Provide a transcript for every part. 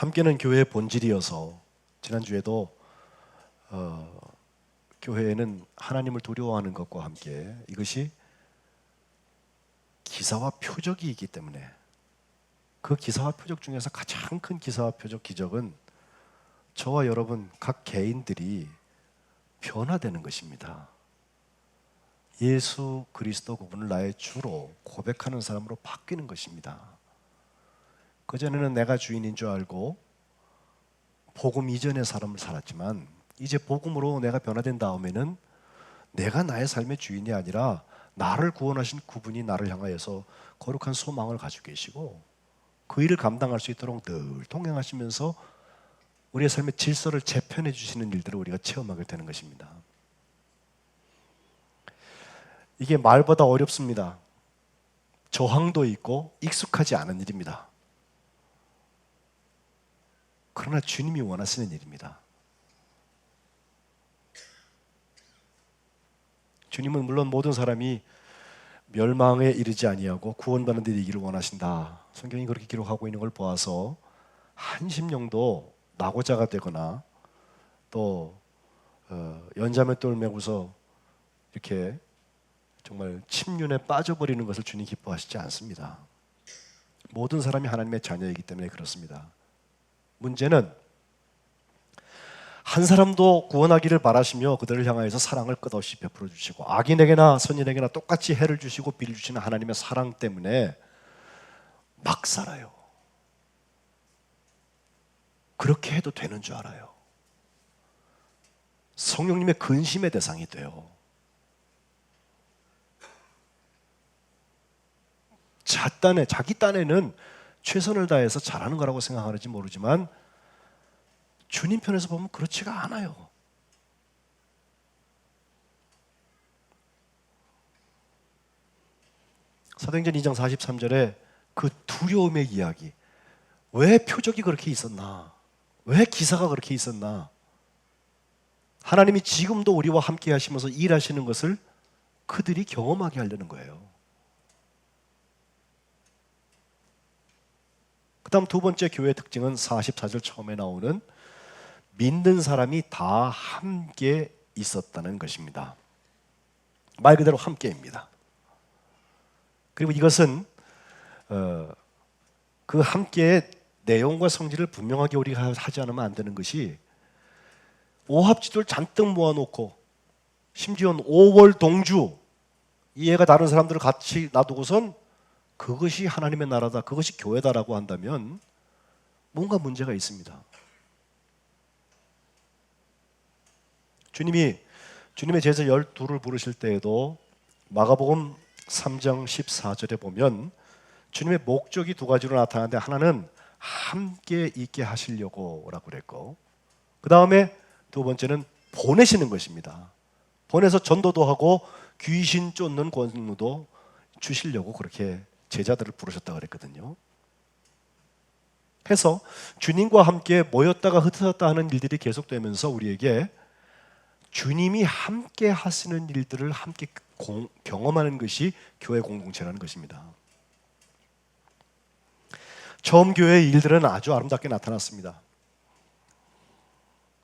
함께는 교회의 본질이어서 지난주에도 교회에는 하나님을 두려워하는 것과 함께 이것이 기사와 표적이 있기 때문에 그 기사와 표적 중에서 가장 큰 기사와 표적 기적은 저와 여러분 각 개인들이 변화되는 것입니다. 예수 그리스도 그분을 나의 주로 고백하는 사람으로 바뀌는 것입니다. 그전에는 내가 주인인 줄 알고 복음 이전의 삶을 살았지만 이제 복음으로 내가 변화된 다음에는 내가 나의 삶의 주인이 아니라 나를 구원하신 그분이 나를 향하여서 거룩한 소망을 가지고 계시고 그 일을 감당할 수 있도록 늘 동행하시면서 우리의 삶의 질서를 재편해 주시는 일들을 우리가 체험하게 되는 것입니다. 이게 말보다 어렵습니다. 저항도 있고 익숙하지 않은 일입니다. 그러나 주님이 원하시는 일입니다. 주님은 물론 모든 사람이 멸망에 이르지 아니하고 구원받는 데 이기를 원하신다. 성경이 그렇게 기록하고 있는 걸 보아서 한 심령도 낙오자가 되거나 또 연자맷돌 메고서 이렇게 정말 침륜에 빠져버리는 것을 주님 기뻐하시지 않습니다. 모든 사람이 하나님의 자녀이기 때문에 그렇습니다. 문제는 한 사람도 구원하기를 바라시며 그들을 향하여서 사랑을 끝없이 베풀어 주시고 악인에게나 선인에게나 똑같이 해를 주시고 비를 주시는 하나님의 사랑 때문에 막 살아요. 그렇게 해도 되는 줄 알아요. 성령님의 근심의 대상이 돼요. 자기 딴에는 최선을 다해서 잘하는 거라고 생각하는지 모르지만 주님 편에서 보면 그렇지가 않아요. 사도행전 2장 43절에 그 두려움의 이야기, 왜 표적이 그렇게 있었나? 왜 기사가 그렇게 있었나? 하나님이 지금도 우리와 함께 하시면서 일하시는 것을 그들이 경험하게 하려는 거예요. 그 다음 두 번째 교회의 특징은 44절 처음에 나오는 믿는 사람이 다 함께 있었다는 것입니다. 말 그대로 함께입니다. 그리고 이것은 그 함께의 내용과 성질을 분명하게 우리가 하지 않으면 안 되는 것이 오합지졸 잔뜩 모아놓고 심지어는 5월 동주 이해가 다른 사람들을 같이 놔두고선 그것이 하나님의 나라다, 그것이 교회다라고 한다면 뭔가 문제가 있습니다. 주님이 주님의 제자 12를 부르실 때에도 마가복음 3장 14절에 보면 주님의 목적이 두 가지로 나타나는데 하나는 함께 있게 하시려고 라고 그랬고 그 다음에 두 번째는 보내시는 것입니다. 보내서 전도도 하고 귀신 쫓는 권능도 주시려고 그렇게 제자들을 부르셨다고 그랬거든요. 해서 주님과 함께 모였다가 흩어졌다 하는 일들이 계속되면서 우리에게 주님이 함께 하시는 일들을 함께 경험하는 것이 교회 공동체라는 것입니다. 처음 교회의 일들은 아주 아름답게 나타났습니다.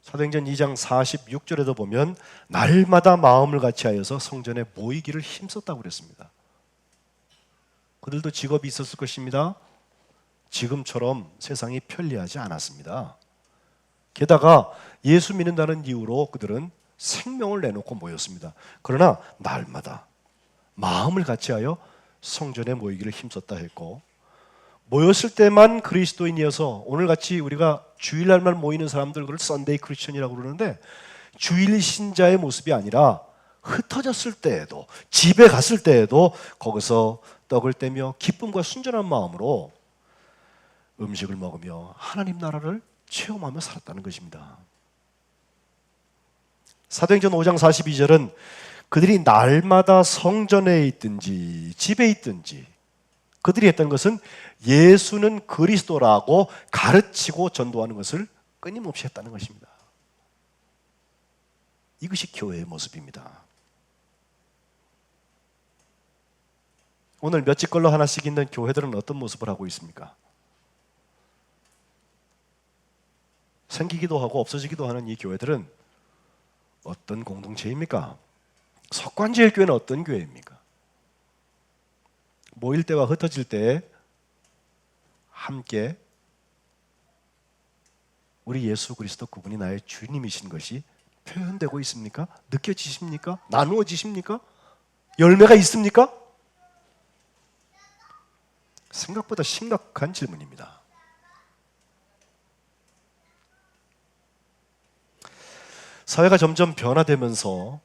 사도행전 2장 46절에도 보면 날마다 마음을 같이하여서 성전에 모이기를 힘썼다고 그랬습니다. 그들도 직업이 있었을 것입니다. 지금처럼 세상이 편리하지 않았습니다. 게다가 예수 믿는다는 이유로 그들은 생명을 내놓고 모였습니다. 그러나 날마다 마음을 같이하여 성전에 모이기를 힘썼다 했고 모였을 때만 그리스도인이어서 오늘같이 우리가 주일날만 모이는 사람들 그걸 썬데이 크리스천이라고 그러는데 주일 신자의 모습이 아니라 흩어졌을 때에도 집에 갔을 때에도 거기서 떡을 떼며 기쁨과 순전한 마음으로 음식을 먹으며 하나님 나라를 체험하며 살았다는 것입니다. 사도행전 5장 42절은 그들이 날마다 성전에 있든지 집에 있든지 그들이 했던 것은 예수는 그리스도라고 가르치고 전도하는 것을 끊임없이 했다는 것입니다. 이것이 교회의 모습입니다. 오늘 몇 집 걸로 하나씩 있는 교회들은 어떤 모습을 하고 있습니까? 생기기도 하고 없어지기도 하는 이 교회들은 어떤 공동체입니까? 석관제일교회는 어떤 교회입니까? 모일 때와 흩어질 때 함께 우리 예수 그리스도 그분이 나의 주님이신 것이 표현되고 있습니까? 느껴지십니까? 나누어지십니까? 열매가 있습니까? 생각보다 심각한 질문입니다. 사회가 점점 변화되면서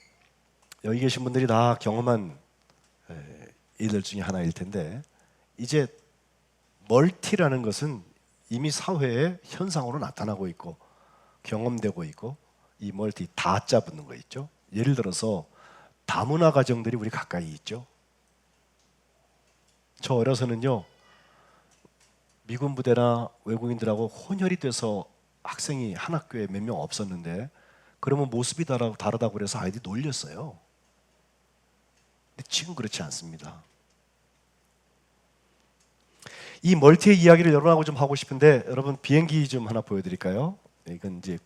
여기 계신 분들이 다 경험한 일들 중에 하나일 텐데, 이제 멀티라는 것은 이미 사회의 현상으로 나타나고 있고 경험되고 있고, 이 멀티 다자 붙는 거 있죠. 예를 들어서 다문화 가정들이 우리 가까이 있죠. 저 어려서는요, 미군 부대나 외국인들하고 혼혈이 돼서 학생이 한 학교에 몇 명 없었는데, 그러면 모습이 다르다고 그래서 아이들이 놀렸어요. 근데 지금 그렇지 않습니다. 이 멀티의 이야기를 여러분하고 좀 하고 싶은데, 여러분 비행기 좀 하나 보여드릴까요? 이건 이제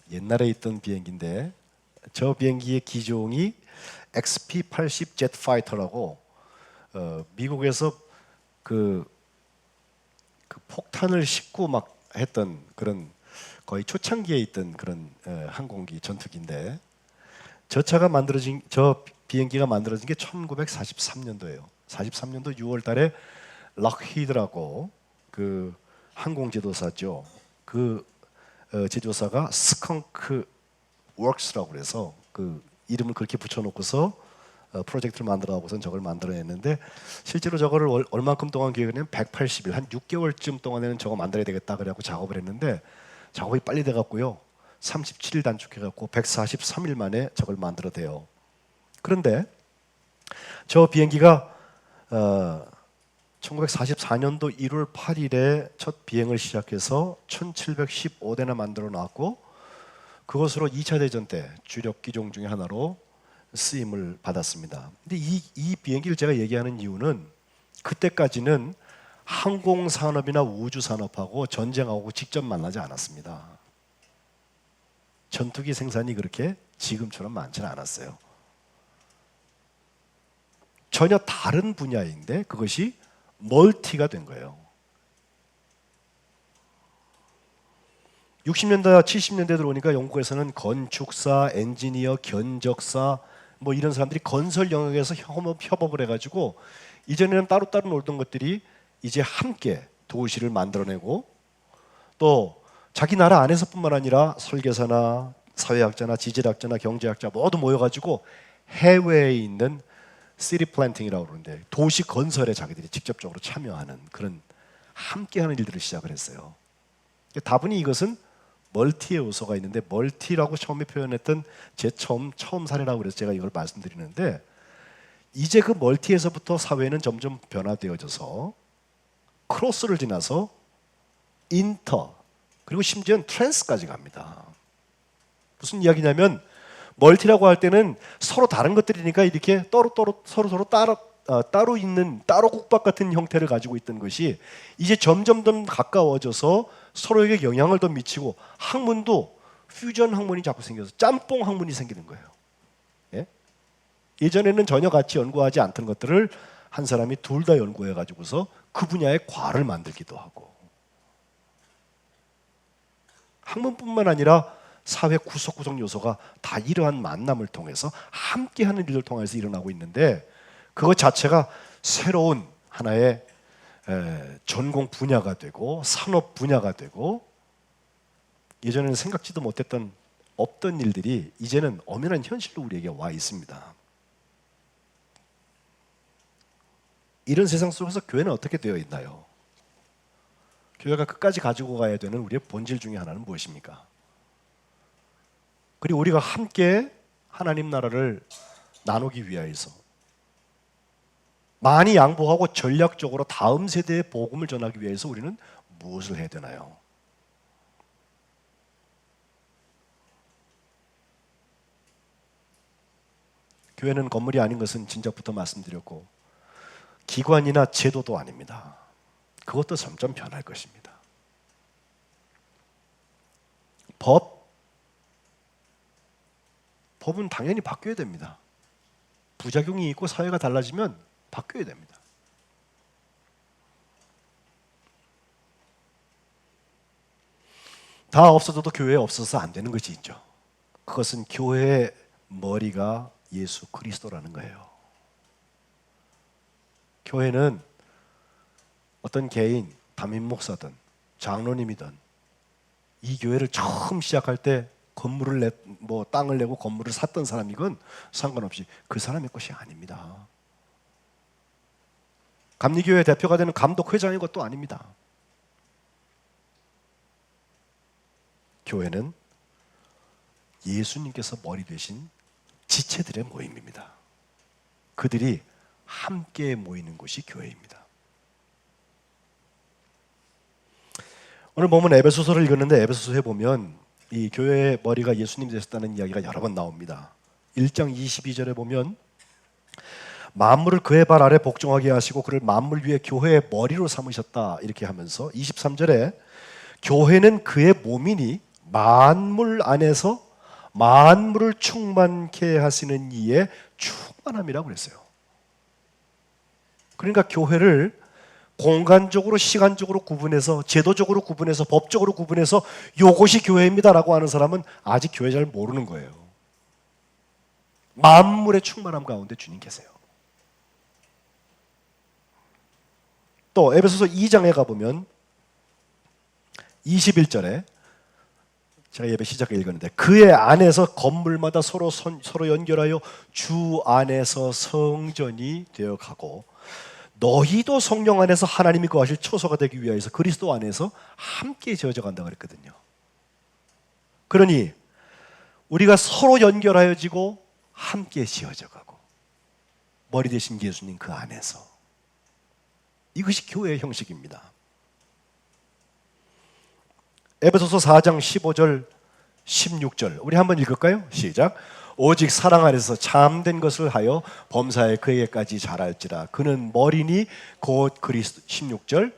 옛날에 있던 비행기인데, 저 비행기의 기종이 XP-80 제트파이터라고 미국에서 그 폭탄을 싣고 막 했던 그런, 거의 초창기에 있던 그런 항공기 전투기인데, 저 비행기가 만들어진 게 1943년도예요. 43년도 6월 달에 락히드라고 그 항공 제조사죠. 그 제조사가 스컹크 웍스라고 그래서 그 이름을 그렇게 붙여놓고서 프로젝트를 만들어하고선 저걸 만들어냈는데, 실제로 저거를 얼만큼 동안 계획했냐면 180일, 한 6개월쯤 동안에는 저거 만들어야 되겠다 그래갖고 작업을 했는데, 작업이 빨리 돼갖고요 37일 단축해갖고 143일 만에 저걸 만들어대요. 그런데 저 비행기가 1944년도 1월 8일에 첫 비행을 시작해서 1715대나 만들어 놨고, 그것으로 2차 대전 때 주력 기종 중에 하나로 쓰임을 받았습니다. 근데 이 비행기를 제가 얘기하는 이유는, 그때까지는 항공산업이나 우주산업하고 전쟁하고 직접 만나지 않았습니다. 전투기 생산이 그렇게 지금처럼 많지는 않았어요. 전혀 다른 분야인데 그것이 멀티가 된 거예요. 60년대, 70년대 들어오니까 영국에서는 건축사, 엔지니어, 견적사 뭐 이런 사람들이 건설 영역에서 협업을 해가지고, 이전에는 따로따로 놀던 것들이 이제 함께 도시를 만들어내고, 또 자기 나라 안에서뿐만 아니라 설계사나 사회학자나 지질학자나 경제학자 모두 모여가지고 해외에 있는 시티 플랜팅이라고 그러는데, 도시 건설에 자기들이 직접적으로 참여하는 그런 함께하는 일들을 시작을 했어요. 다분히 이것은 멀티의 요소가 있는데, 멀티라고 처음에 표현했던 제 처음 사례라고 그래서 제가 이걸 말씀드리는데, 이제 그 멀티에서부터 사회는 점점 변화되어져서 크로스를 지나서 인터, 그리고 심지어는 트랜스까지 갑니다. 무슨 이야기냐면, 멀티라고 할 때는 서로 다른 것들이니까 이렇게 서로 따로 있는 따로 국밥 같은 형태를 가지고 있던 것이 이제 점점 더 가까워져서 서로에게 영향을 더 미치고, 학문도 퓨전 학문이 자꾸 생겨서 짬뽕 학문이 생기는 거예요. 예? 예전에는 전혀 같이 연구하지 않던 것들을 한 사람이 둘 다 연구해 가지고서 그 분야의 과를 만들기도 하고, 학문뿐만 아니라 사회 구석구석 요소가 다 이러한 만남을 통해서 함께하는 일을 통해서 일어나고 있는데, 그것 자체가 새로운 하나의 전공 분야가 되고 산업 분야가 되고, 예전에는 생각지도 못했던 없던 일들이 이제는 엄연한 현실로 우리에게 와 있습니다. 이런 세상 속에서 교회는 어떻게 되어 있나요? 교회가 끝까지 가지고 가야 되는 우리의 본질 중에 하나는 무엇입니까? 그리고 우리가 함께 하나님 나라를 나누기 위하여서 많이 양보하고 전략적으로 다음 세대의 복음을 전하기 위해서 우리는 무엇을 해야 되나요? 교회는 건물이 아닌 것은 진작부터 말씀드렸고, 기관이나 제도도 아닙니다. 그것도 점점 변할 것입니다. 법은 당연히 바뀌어야 됩니다. 부작용이 있고 사회가 달라지면 바뀌어야 됩니다. 다 없어져도 교회에 없어서 안 되는 것이 있죠. 그것은 교회의 머리가 예수 그리스도라는 거예요. 교회는 어떤 개인, 담임 목사든 장로님이든 이 교회를 처음 시작할 때 땅을 내고 건물을 샀던 사람이건 상관없이 그 사람의 것이 아닙니다. 감리교회 대표가 되는 감독회장의 것도 아닙니다. 교회는 예수님께서 머리 되신 지체들의 모임입니다. 그들이 함께 모이는 곳이 교회입니다. 오늘 보면 에베소서를 읽었는데 에베소서에 보면 이 교회의 머리가 예수님이 되셨다는 이야기가 여러 번 나옵니다. 1장 22절에 보면 만물을 그의 발 아래 복종하게 하시고 그를 만물 위에 교회의 머리로 삼으셨다 이렇게 하면서 23절에 교회는 그의 몸이니 만물 안에서 만물을 충만케 하시는 이의 충만함이라고 그랬어요. 그러니까 교회를 공간적으로 시간적으로 구분해서 제도적으로 구분해서 법적으로 구분해서 요것이 교회입니다라고 하는 사람은 아직 교회 잘 모르는 거예요. 만물의 충만함 가운데 주님 계세요. 또 에베소서 2장에 가보면 21절에 제가 예배 시작에 읽었는데 그의 안에서 건물마다 서로 연결하여 주 안에서 성전이 되어가고 너희도 성령 안에서 하나님이 거하실 처소가 되기 위하여서 그리스도 안에서 함께 지어져 간다고 그랬거든요. 그러니 우리가 서로 연결하여지고 함께 지어져 가고 머리 대신 예수님 그 안에서 이것이 교회의 형식입니다. 에베소서 4장 15절 16절 우리 한번 읽을까요? 시작. 오직 사랑 안에서 참된 것을 하여 범사에 그에게까지 자랄지라. 그는 머리니 곧 그리스도. 16절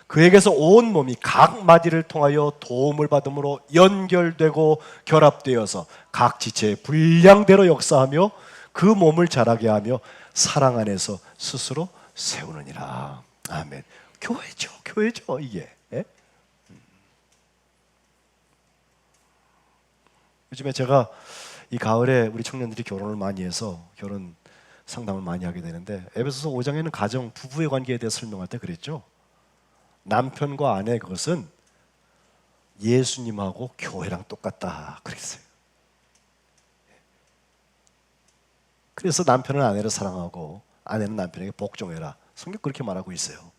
그에게서 온 몸이 각 마디를 통하여 도움을 받음으로 연결되고 결합되어서 각 지체의 분량대로 역사하며 그 몸을 자라게 하며 사랑 안에서 스스로 세우느니라. 아멘. 교회죠 이게. 예? 요즘에 제가 이 가을에 우리 청년들이 결혼을 많이 해서 결혼 상담을 많이 하게 되는데 에베소서 5장에는 가정, 부부의 관계에 대해 설명할 때 그랬죠. 남편과 아내 그것은 예수님하고 교회랑 똑같다 그랬어요. 그래서 남편은 아내를 사랑하고 아내는 남편에게 복종해라. 성경 그렇게 말하고 있어요.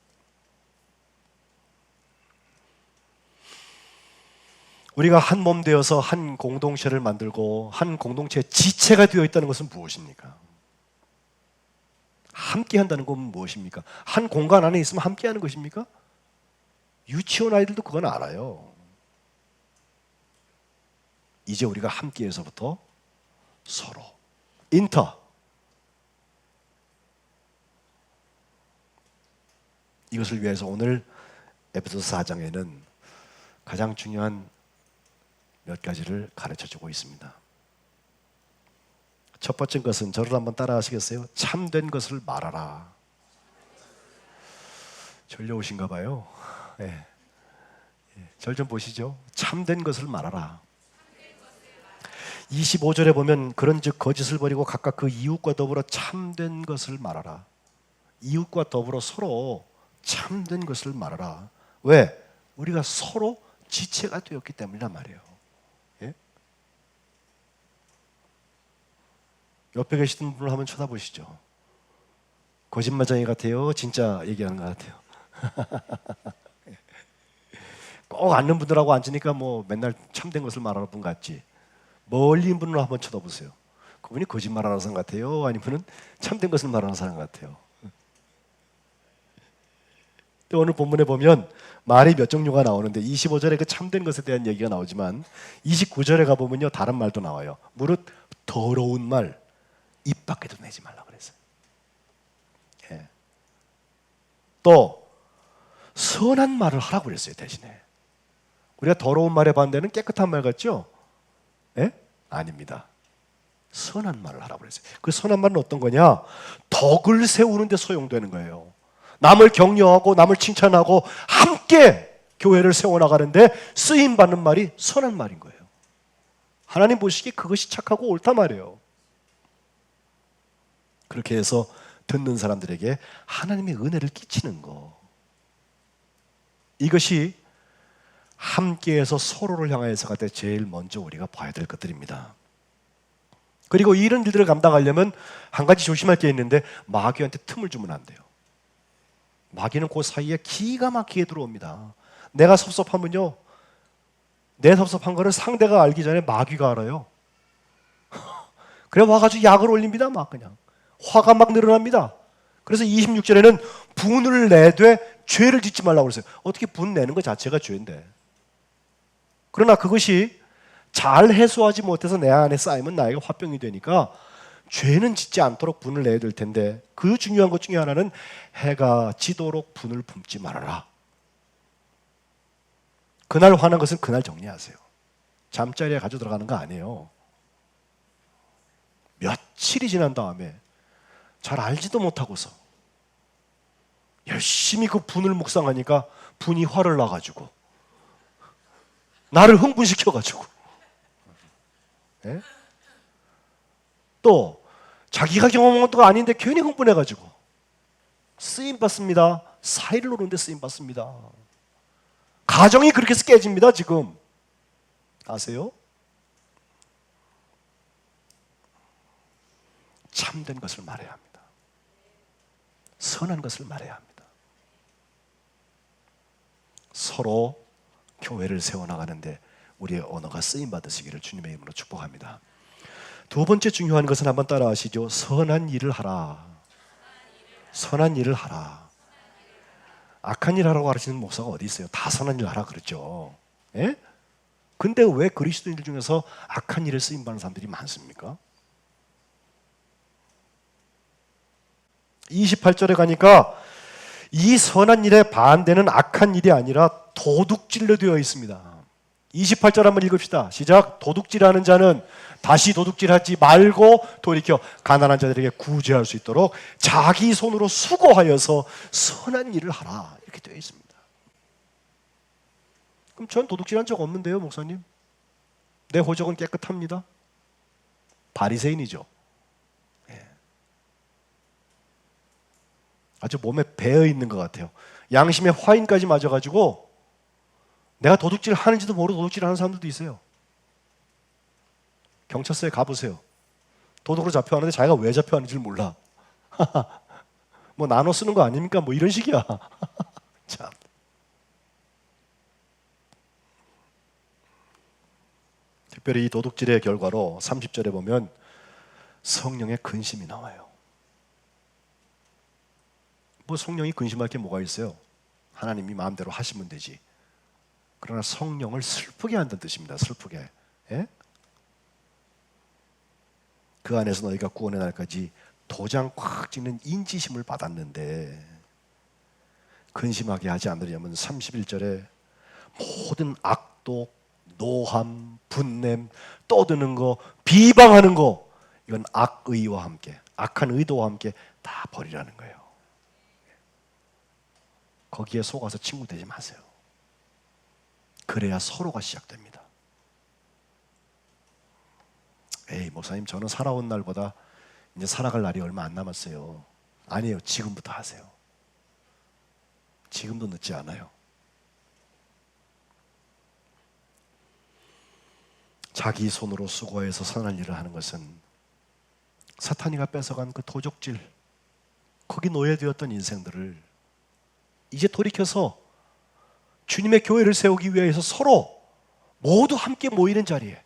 우리가 한 몸 되어서 한 공동체를 만들고 한 공동체의 지체가 되어 있다는 것은 무엇입니까? 함께 한다는 건 무엇입니까? 한 공간 안에 있으면 함께 하는 것입니까? 유치원 아이들도 그건 알아요. 이제 우리가 함께해서부터 서로 이것을 위해서 오늘 에베소서 4장에는 가장 중요한 몇 가지를 가르쳐주고 있습니다. 첫 번째 것은 저를 한번 따라 하시겠어요? 참된 것을 말하라. 졸려오신가 봐요. 네. 절 좀 보시죠. 참된 것을 말하라. 25절에 보면 그런즉 거짓을 버리고 각각 그 이웃과 더불어 참된 것을 말하라. 이웃과 더불어 서로 참된 것을 말하라. 왜? 우리가 서로 지체가 되었기 때문이란 말이에요. 예? 옆에 계시던 분을 한번 쳐다보시죠. 거짓말쟁이 같아요? 진짜 얘기하는 것 같아요? 꼭 아는 분들하고 앉으니까 뭐 맨날 참된 것을 말하는 분 같지. 멀리 있는 분을 한번 쳐다보세요. 그분이 거짓말하는 사람 같아요? 아니면 참된 것을 말하는 사람 같아요? 또 오늘 본문에 보면 말이 몇 종류가 나오는데 25절에 그 참된 것에 대한 얘기가 나오지만 29절에 가보면요 다른 말도 나와요. 무릇 더러운 말 입 밖에도 내지 말라 그랬어요. 예. 또 선한 말을 하라고 그랬어요. 대신에 우리가 더러운 말의 반대는 깨끗한 말 같죠? 예? 아닙니다. 선한 말을 하라고 그랬어요. 그 선한 말은 어떤 거냐? 덕을 세우는 데 소용되는 거예요. 남을 격려하고 남을 칭찬하고 함께 교회를 세워나가는데 쓰임받는 말이 선한 말인 거예요. 하나님 보시기에 그것이 착하고 옳다 말이에요. 그렇게 해서 듣는 사람들에게 하나님의 은혜를 끼치는 거, 이것이 함께해서 서로를 향하여서 갈 때 제일 먼저 우리가 봐야 될 것들입니다. 그리고 이런 일들을 감당하려면 한 가지 조심할 게 있는데, 마귀한테 틈을 주면 안 돼요. 마귀는 그 사이에 기가 막히게 들어옵니다. 내가 섭섭하면요, 내 섭섭한 거를 상대가 알기 전에 마귀가 알아요. 그래 와가지고 약을 올립니다. 막 그냥 화가 막 늘어납니다. 그래서 26절에는 분을 내되 죄를 짓지 말라고 그랬어요. 어떻게 분 내는 것 자체가 죄인데. 그러나 그것이 잘 해소하지 못해서 내 안에 쌓이면 나에게 화병이 되니까 죄는 짓지 않도록 분을 내야 될 텐데, 그 중요한 것 중에 하나는 해가 지도록 분을 품지 말아라. 그날 화난 것은 그날 정리하세요. 잠자리에 가져 들어가는 거 아니에요. 며칠이 지난 다음에 잘 알지도 못하고서 열심히 그 분을 묵상하니까 분이 화를 나가지고 나를 흥분시켜가지고, 예? 또 자기가 경험한 것도 아닌데 괜히 흥분해가지고 쓰임받습니다. 사이를 놓는데 쓰임받습니다. 가정이 그렇게 해서 깨집니다. 지금 아세요? 참된 것을 말해야 합니다. 선한 것을 말해야 합니다. 서로 교회를 세워나가는데 우리의 언어가 쓰임받으시기를 주님의 이름으로 축복합니다. 두 번째 중요한 것은 한번 따라 하시죠. 선한 일을 하라. 선한 일을 하라. 악한 일 하라고 하시는 목사가 어디 있어요? 다 선한 일 하라 그랬죠. 예? 근데 왜 그리스도인들 중에서 악한 일에 쓰임받는 사람들이 많습니까? 28절에 가니까 이 선한 일에 반대는 악한 일이 아니라 도둑질로 되어 있습니다. 28절 한번 읽읍시다. 시작. 도둑질하는 자는 다시 도둑질하지 말고 돌이켜 가난한 자들에게 구제할 수 있도록 자기 손으로 수고하여서 선한 일을 하라. 이렇게 되어 있습니다. 그럼 전 도둑질한 적 없는데요, 목사님? 내 호적은 깨끗합니다. 바리새인이죠. 예. 아주 몸에 배어 있는 것 같아요. 양심에 화인까지 맞아가지고 내가 도둑질 하는지도 모르고 도둑질 하는 사람들도 있어요. 경찰서에 가보세요. 도둑으로 잡혀가는데 자기가 왜 잡혀가는지를 몰라. 뭐 나눠 쓰는 거 아닙니까? 뭐 이런 식이야. 참. 특별히 이 도둑질의 결과로 30절에 보면 성령의 근심이 나와요. 뭐 성령이 근심할 게 뭐가 있어요? 하나님이 마음대로 하시면 되지. 그러나 성령을 슬프게 한다는 뜻입니다. 슬프게. 예? 그 안에서 너희가 구원의 날까지 도장 꽉 찍는 인지심을 받았는데 근심하게 하지 않으려면 31절에 모든 악독, 노함, 분냄, 떠드는 거, 비방하는 거, 이건 악의와 함께, 악한 의도와 함께 다 버리라는 거예요. 거기에 속아서 친구 되지 마세요. 그래야 서로가 시작됩니다. 에이, 목사님, 저는 살아온 날보다 이제 살아갈 날이 얼마 안 남았어요. 아니에요. 지금부터 하세요. 지금도 늦지 않아요. 자기 손으로 수고해서 선한 일을 하는 것은 사탄이가 뺏어간 그 도적질, 거기 노예되었던 인생들을 이제 돌이켜서 주님의 교회를 세우기 위해서 서로 모두 함께 모이는 자리에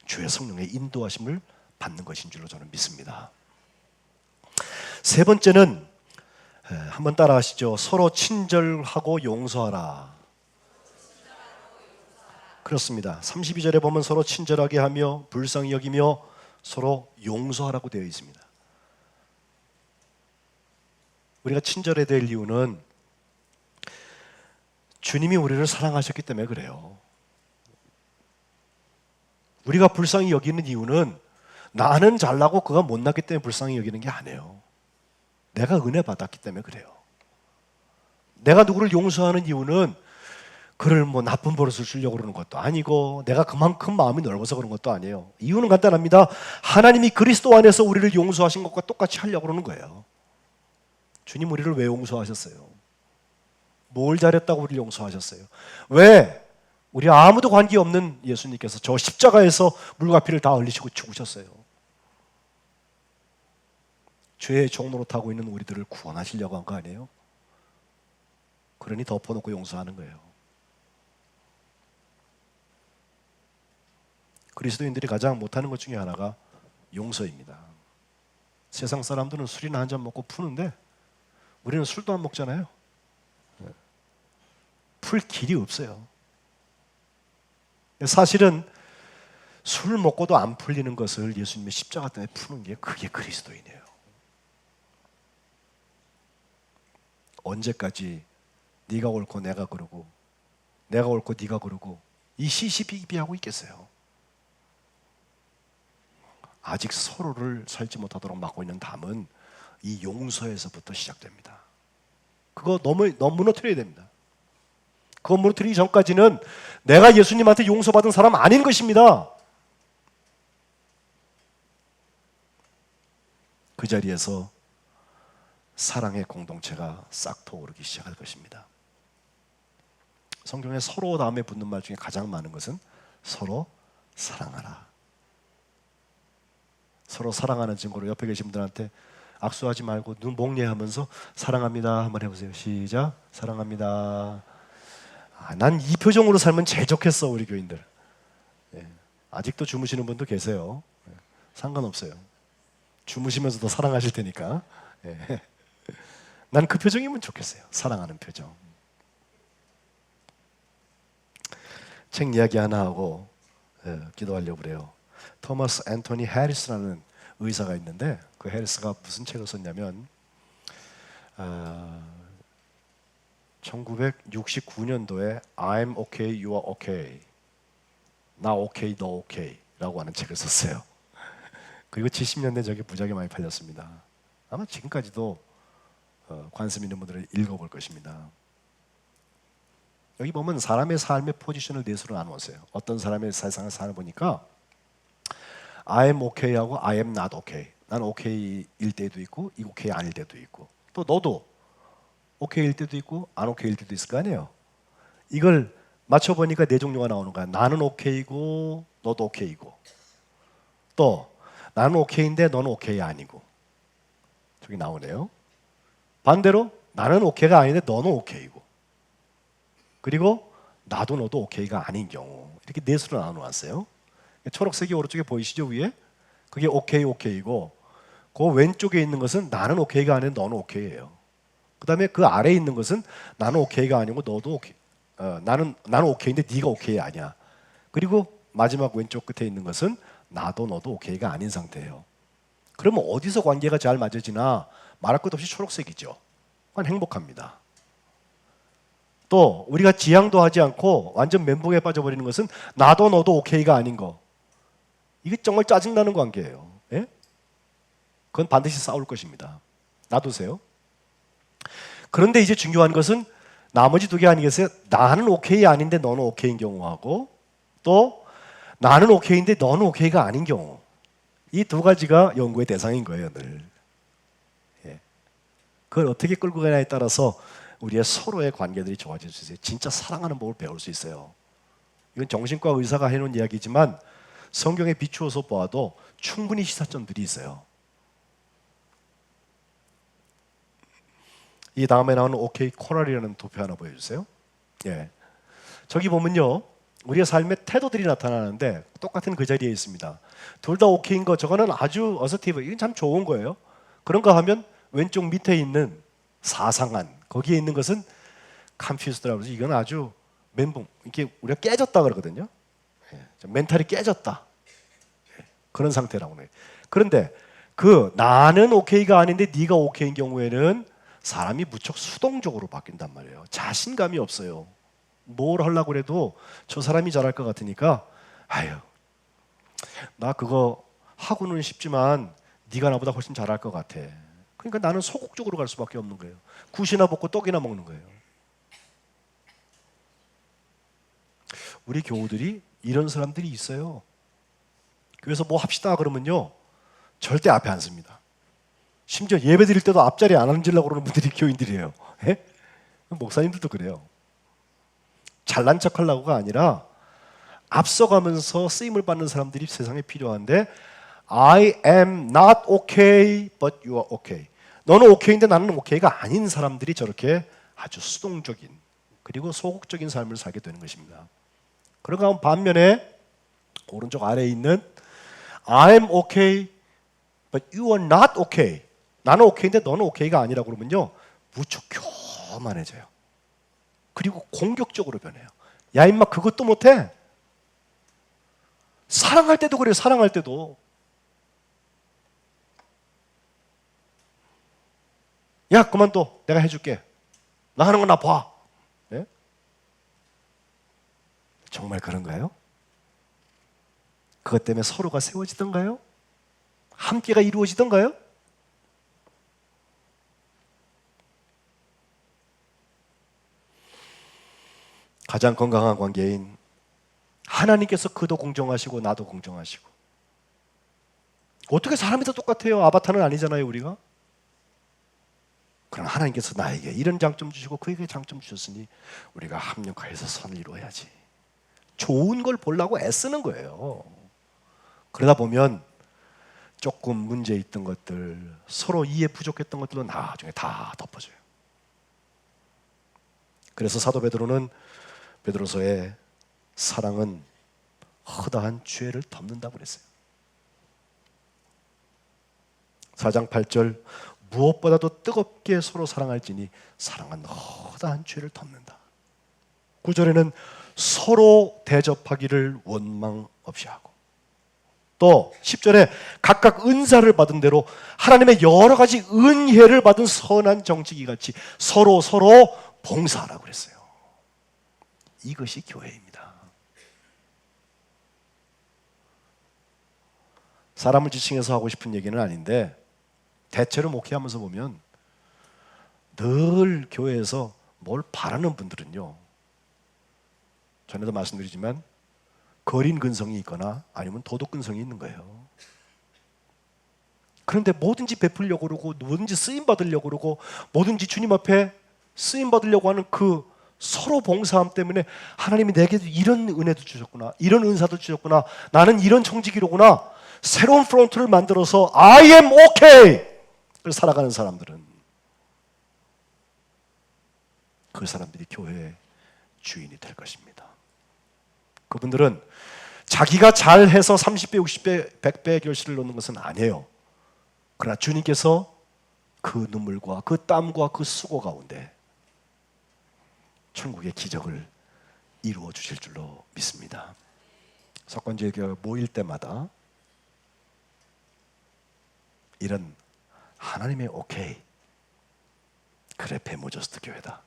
주의 성령의 인도하심을 받는 것인 줄로 저는 믿습니다. 세 번째는 한번 따라 하시죠. 서로 친절하고 용서하라. 그렇습니다. 32절에 보면 서로 친절하게 하며 불쌍히 여기며 서로 용서하라고 되어 있습니다. 우리가 친절해야 될 이유는 주님이 우리를 사랑하셨기 때문에 그래요. 우리가 불쌍히 여기는 이유는 나는 잘나고 그가 못났기 때문에 불쌍히 여기는 게 아니에요. 내가 은혜 받았기 때문에 그래요. 내가 누구를 용서하는 이유는 그를 뭐 나쁜 버릇을 주려고 그러는 것도 아니고 내가 그만큼 마음이 넓어서 그런 것도 아니에요. 이유는 간단합니다. 하나님이 그리스도 안에서 우리를 용서하신 것과 똑같이 하려고 그러는 거예요. 주님 우리를 왜 용서하셨어요? 뭘 잘했다고 우리를 용서하셨어요? 왜? 우리 아무도 관계없는 예수님께서 저 십자가에서 물과 피를 다 흘리시고 죽으셨어요. 죄의 종로로 타고 있는 우리들을 구원하시려고 한 거 아니에요? 그러니 덮어놓고 용서하는 거예요. 그리스도인들이 가장 못하는 것 중에 하나가 용서입니다. 세상 사람들은 술이나 한잔 먹고 푸는데 우리는 술도 안 먹잖아요. 풀 길이 없어요. 사실은 술 먹고도 안 풀리는 것을 예수님의 십자가 때문에 푸는 게 그게 그리스도인이에요. 언제까지 네가 옳고 내가 그러고 내가 옳고 네가 그러고 이 시시비비하고 있겠어요? 아직 서로를 살지 못하도록 막고 있는 담은 이 용서에서부터 시작됩니다. 그거 너무 무너뜨려야 됩니다. 그거 무너뜨리기 전까지는 내가 예수님한테 용서받은 사람 아닌 것입니다. 그 자리에서 사랑의 공동체가 싹 트오르기 시작할 것입니다. 성경에 서로 다음에 붙는 말 중에 가장 많은 것은 서로 사랑하라. 서로 사랑하는 증거로 옆에 계신 분들한테 악수하지 말고 눈 목례하면서 사랑합니다 한번 해보세요. 시작. 사랑합니다. 난 이 표정으로 살면 제일 좋겠어 우리 교인들. 아직도 주무시는 분도 계세요. 상관없어요. 주무시면서도 사랑하실 테니까. 난 그 표정이면 좋겠어요. 사랑하는 표정. 책 이야기 하나 하고 기도하려고 그래요. 토마스 앤토니 해리스라는 의사가 있는데 그 해리스가 무슨 책을 썼냐면 1969년도에 I'm okay, you are okay, 나 okay, 너 okay 라고 하는 책을 썼어요. 그리고 70년대 저게 무지하게 많이 팔렸습니다. 아마 지금까지도 관심 있는 분들은 읽어볼 것입니다. 여기 보면 사람의 삶의 포지션을 넷으로 나누었어요. 어떤 사람의 세상을 사는 보니까 I am okay하고 I am not okay. 난 okay일 때도 있고 이 okay 아닐 때도 있고 또 너도 okay일 때도 있고 안 okay일 때도 있을 거 아니에요. 이걸 맞춰보니까 네 종류가 나오는 거야. 나는 okay이고 너도 okay이고 또 나는 okay인데 너는 okay 아니고 저기 나오네요. 반대로 나는 okay가 아닌데 너는 okay이고 그리고 나도 너도 okay가 아닌 경우 이렇게 넷으로 나눠놨어요. 초록색이 오른쪽에 보이시죠 위에? 그게 오케이 오케이고 그 왼쪽에 있는 것은 나는 오케이가 아닌데 너는 오케이예요. 그 다음에 그 아래에 있는 것은 나는 오케이가 아니고 너도 오케이. 나는 오케이인데 네가 오케이 아니야. 그리고 마지막 왼쪽 끝에 있는 것은 나도 너도 오케이가 아닌 상태예요. 그러면 어디서 관계가 잘 맞아지나 말할 것 없이 초록색이죠. 그건 행복합니다. 또 우리가 지향도 하지 않고 완전 멘붕에 빠져버리는 것은 나도 너도 오케이가 아닌 거. 이게 정말 짜증나는 관계예요. 예? 그건 반드시 싸울 것입니다. 놔두세요. 그런데 이제 중요한 것은 나머지 두 개 아니겠어요? 나는 오케이 아닌데 너는 오케이인 경우하고 또 나는 오케이인데 너는 오케이가 아닌 경우. 이 두 가지가 연구의 대상인 거예요, 늘. 예. 그걸 어떻게 끌고 가냐에 따라서 우리의 서로의 관계들이 좋아질 수 있어요. 진짜 사랑하는 법을 배울 수 있어요. 이건 정신과 의사가 해놓은 이야기지만 성경에 비추어서 보아도 충분히 시사점들이 있어요. 이 다음에 나오는 오케이 코랄이라는 도표 하나 보여주세요. 예. 저기 보면요, 우리의 삶의 태도들이 나타나는데 똑같은 그 자리에 있습니다. 둘 다 오케이인 거, 저거는 아주 어서티브, 이건 참 좋은 거예요. 그런가 하면 왼쪽 밑에 있는 사상한, 거기에 있는 것은 컨퓨스드라고 해서 이건 아주 멘붕, 이렇게 우리가 깨졌다 그러거든요. 멘탈이 깨졌다. 그런 상태라고 해요. 그런데 그 나는 오케이가 아닌데 네가 오케이인 경우에는 사람이 무척 수동적으로 바뀐단 말이에요. 자신감이 없어요. 뭘 하려고 그래도 저 사람이 잘할 것 같으니까 아유, 나 그거 하고는 싶지만 네가 나보다 훨씬 잘할 것 같아. 그러니까 나는 소극적으로 갈 수밖에 없는 거예요. 굿이나 먹고 떡이나 먹는 거예요. 우리 교우들이 이런 사람들이 있어요. 그래서 뭐 합시다 그러면요, 절대 앞에 안 섭니다. 심지어 예배 드릴 때도 앞자리에 안 앉으려고 그러는 분들이 교인들이에요. 예? 목사님들도 그래요. 잘난 척 하려고가 아니라 앞서가면서 쓰임을 받는 사람들이 세상에 필요한데, I am not okay, but you are okay. 너는 오케이인데 나는 오케이가 아닌 사람들이 저렇게 아주 수동적인 그리고 소극적인 삶을 살게 되는 것입니다. 그러가 반면에 오른쪽 아래에 있는 I am okay, but you are not okay. 나는 오케이인데 너는 오케이가 아니라고 그러면요, 무척 교만해져요. 그리고 공격적으로 변해요. 야 임마 그것도 못해? 사랑할 때도 그래요. 사랑할 때도. 야 그만둬. 내가 해줄게. 나 하는 거 나 봐. 네? 정말 그런가요? 그것 때문에 서로가 세워지던가요? 함께가 이루어지던가요? 가장 건강한 관계인 하나님께서 그도 공정하시고 나도 공정하시고, 어떻게 사람이 다 똑같아요? 아바타는 아니잖아요 우리가. 그럼 하나님께서 나에게 이런 장점 주시고 그에게 장점 주셨으니 우리가 합력하여서 선을 이루어야지. 좋은 걸 보려고 애쓰는 거예요. 그러다 보면 조금 문제 있던 것들, 서로 이해 부족했던 것들도 나중에 다 덮어져요. 그래서 사도 베드로는 베드로서에 사랑은 허다한 죄를 덮는다고 그랬어요. 4장 8절, 무엇보다도 뜨겁게 서로 사랑할지니 사랑은 허다한 죄를 덮는다. 9절에는 서로 대접하기를 원망 없이 하고, 또 10절에 각각 은사를 받은 대로 하나님의 여러 가지 은혜를 받은 선한 정치기 같이 서로 봉사하라고 그랬어요. 이것이 교회입니다. 사람을 지칭해서 하고 싶은 얘기는 아닌데, 대체로 목회하면서 보면 늘 교회에서 뭘 바라는 분들은요, 전에도 말씀드리지만 거린 근성이 있거나 아니면 도덕 근성이 있는 거예요. 그런데 뭐든지 베풀려고 그러고 뭐든지 쓰임 받으려고 그러고 뭐든지 주님 앞에 쓰임 받으려고 하는 그 서로 봉사함 때문에 하나님이 내게도 이런 은혜도 주셨구나, 이런 은사도 주셨구나, 나는 이런 청지기로구나, 새로운 프론트를 만들어서 I am okay 를 살아가는 사람들은, 그 사람들이 교회의 주인이 될 것입니다. 그분들은 자기가 잘해서 30배, 60배, 100배의 결실을 놓는 것은 아니에요. 그러나 주님께서 그 눈물과 그 땀과 그 수고 가운데 천국의 기적을 이루어 주실 줄로 믿습니다. 석관제교회 모일 때마다 이런 하나님의 오케이, 그래 베모저스트 교회다,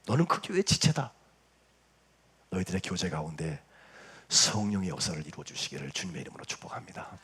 너는 그 교회의 지체다, 너희들의 교제 가운데 성령의 역사를 이루어 주시기를 주님의 이름으로 축복합니다.